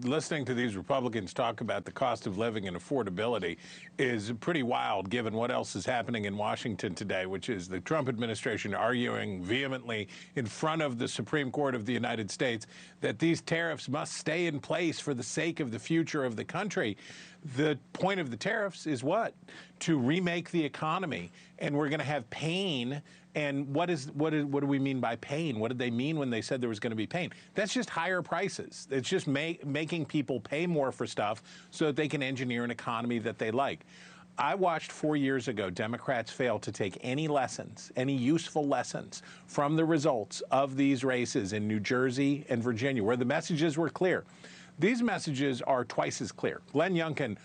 Listening to these Republicans talk about the cost of living and affordability is pretty wild, given what else is happening in Washington today, which is the Trump administration arguing vehemently in front of the Supreme Court of the United States that these tariffs must stay in place for the sake of the future of the country. The point of the tariffs is what? To remake the economy. And we're going to have pain. And what do we mean by pain? What did they mean when they said there was going to be pain? That's just higher prices. It's just making people pay more for stuff so that they can engineer an economy that they like. I watched 4 years ago Democrats fail to take any lessons, any useful lessons from the results of these races in New Jersey and Virginia, where the messages were clear. These messages are twice as clear. Glenn Youngkin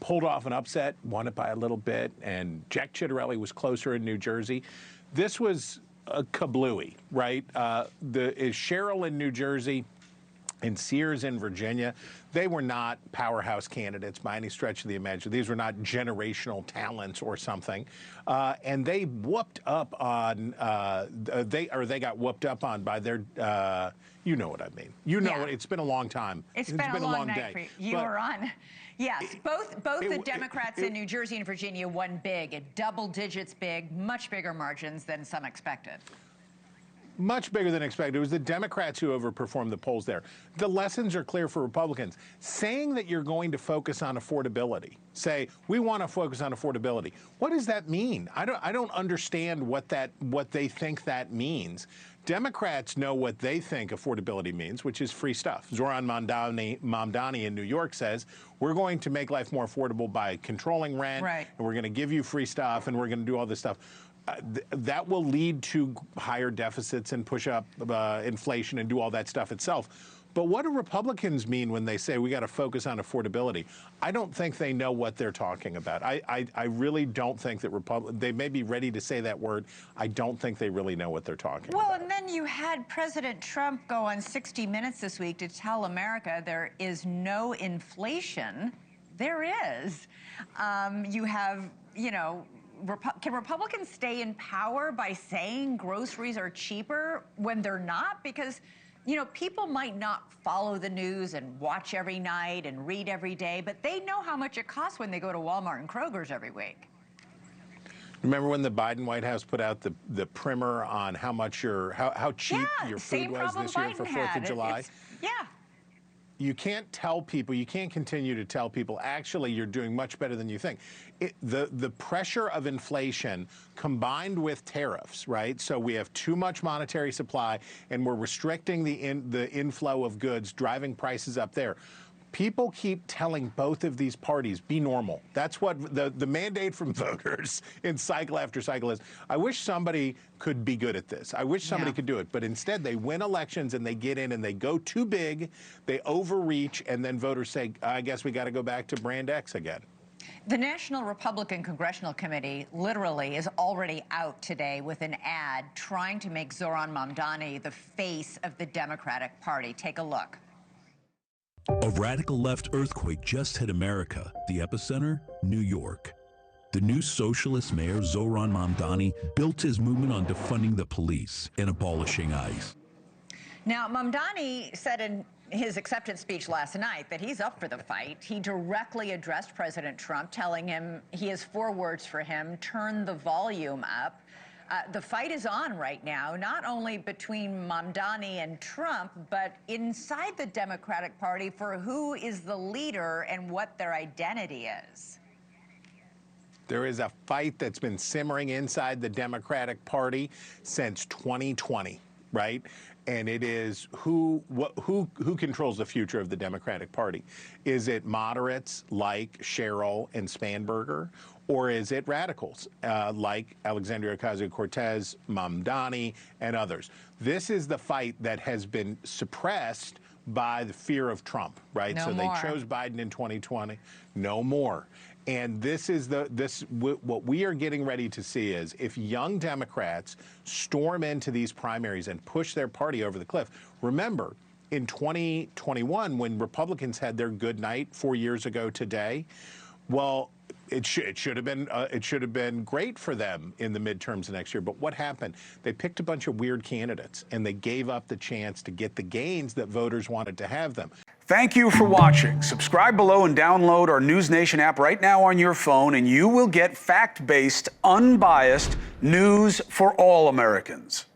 pulled off an upset, won it by a little bit, and Jack Ciattarelli was closer in New Jersey. This was a kablooey, right? Is Sherrill in New Jersey and Sears in Virginia, they were not powerhouse candidates by any stretch of the imagination. These were not generational talents or something. And they whooped up on, they got whooped up on by their, you know what I mean. You know, it's been a long time. It's been a long night for you. You were on. Yes, both the Democrats in New Jersey and Virginia won big, at double digits big, much bigger margins than some expected. Much bigger than expected. It was the Democrats who overperformed the polls there. The lessons are clear for Republicans. Saying that you're going to focus on affordability, say, we want to focus on affordability. What does that mean? I don't understand what they think that means. Democrats know what they think affordability means, which is free stuff. Zohran Mamdani in New York says, we're going to make life more affordable by controlling rent, right, and we're going to give you free stuff, and we're going to do all this stuff. That will lead to higher deficits and push up inflation and do all that stuff itself. But what do Republicans mean when they say we got to focus on affordability? I don't think they know what they're talking about. I really don't think that they may be ready to say that word. I don't think they really know what they're talking about. Well, and then you had President Trump go on 60 Minutes this week to tell America there is no inflation. There is. You have, you know, can Republicans stay in power by saying groceries are cheaper when they're not? Because, you know, people might not follow the news and watch every night and read every day, but they know how much it costs when they go to Walmart and Kroger's every week. Remember when the Biden White House put out the primer on how much how cheap your food was this year for 4th of July? Yeah. You can't tell people, you can't continue to tell people, actually, you're doing much better than you think. The pressure of inflation combined with tariffs, right? So we have too much monetary supply and we're restricting the inflow of goods, driving prices up there. People keep telling both of these parties, be normal. That's what the mandate from voters in cycle after cycle is. I wish somebody could be good at this. I wish somebody could do it. But instead, they win elections and they get in and they go too big, they overreach, and then voters say, I guess we got to go back to brand X again. The National Republican Congressional Committee literally is already out today with an ad trying to make Zohran Mamdani the face of the Democratic Party. Take a look. A radical left earthquake just hit America. The epicenter, New York. The new socialist mayor, Zohran Mamdani, built his movement on defunding the police and abolishing ICE. Now, Mamdani said in his acceptance speech last night that he's up for the fight. He directly addressed President Trump, telling him he has 4 words for him: turn the volume up. The fight is on right now, not only between Mamdani and Trump, but inside the Democratic Party for who is the leader and what their identity is. There is a fight that's been simmering inside the Democratic Party since 2020, right? And it is who controls the future of the Democratic Party? Is it moderates like Sherrill and Spanberger, or is it radicals like Alexandria Ocasio-Cortez, Mamdani, and others? This is the fight that has been suppressed by the fear of Trump, right? No so more. They chose Biden in 2020. No more. And this is what we are getting ready to see is if young Democrats storm into these primaries and push their party over the cliff. Remember, in 2021, when Republicans had their good night 4 years ago today, well, it should have been great for them in the midterms next year. But what happened? They picked a bunch of weird candidates and they gave up the chance to get the gains that voters wanted to have them. Thank you for watching. Subscribe below and download our NewsNation app right now on your phone, and you will get fact-based, unbiased news for all Americans.